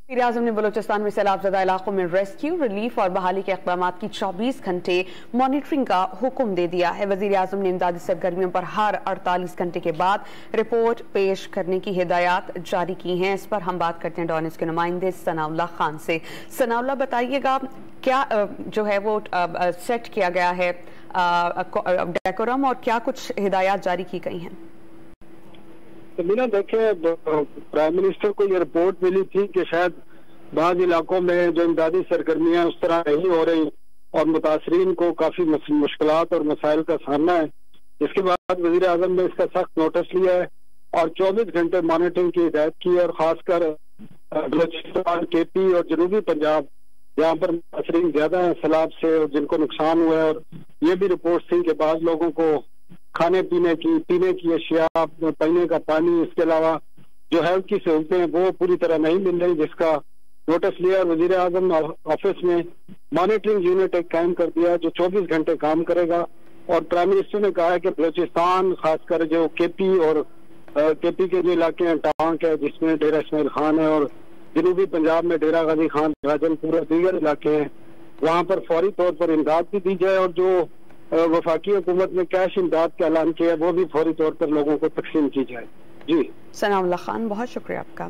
वज़ीर-ए-आज़म ने बलूचिस्तान में सैलाब ज़दा इलाकों में रेस्क्यू, रिलीफ और बहाली के इक़दामात की 24 घंटे मॉनिटरिंग का हुक्म दे दिया है। वज़ीर-ए-आज़म ने इमदादी सरगर्मियों पर हर 48 घंटे के बाद रिपोर्ट पेश करने की हिदायत जारी की हैं। इस पर हम बात करते हैं डॉन न्यूज़ के नुमाइंदे सनाउल्लाह खान से। सनाउल्लाह, बताइएगा क्या जो है वो सेट किया गया है डेकोरम और क्या कुछ हिदायत जारी की गई हैं? तो बिना देखे प्राइम मिनिस्टर को ये रिपोर्ट मिली थी कि शायद बाद इलाकों में जो इमदादी सरगर्मियां उस तरह नहीं हो रही और मुतासरीन को काफी मुश्किलात और मसाइल का सामना है। इसके बाद वजीर आजम ने इसका सख्त नोटिस लिया है और 24 घंटे मॉनिटरिंग की हिदायत की है और खासकर बलूचिस्तान, केपी और जनूबी पंजाब जहाँ पर मुतासरीन ज्यादा है सैलाब से और जिनको नुकसान हुआ है। और ये भी रिपोर्ट थी कि बाद लोगों को खाने पीने की अशिया, पीने का पानी, इसके अलावा जो हेल्थ की सहूलतें वो पूरी तरह नहीं मिल रही, जिसका नोटिस लिया। वजीर आजम ऑफिस में मॉनिटरिंग यूनिट एक कायम कर दिया जो 24 घंटे काम करेगा। और प्राइम मिनिस्टर ने कहा है कि बलूचिस्तान, खासकर जो केपी और केपी के जो इलाके हैं, टांक है जिसमें डेरा इस्माइल खान है, और जनूबी पंजाब में डेरा गाजी खान, राजनपुर और दीगर इलाके हैं, वहाँ पर फौरी तौर पर इमदाद भी दी जाए और जो वफाकी हुकूमत ने कैश इमदाद का ऐलान किया है वो भी फौरी तौर पर लोगों को तकसीम की जाए। जी सनाउल्लाह खान, बहुत शुक्रिया आपका।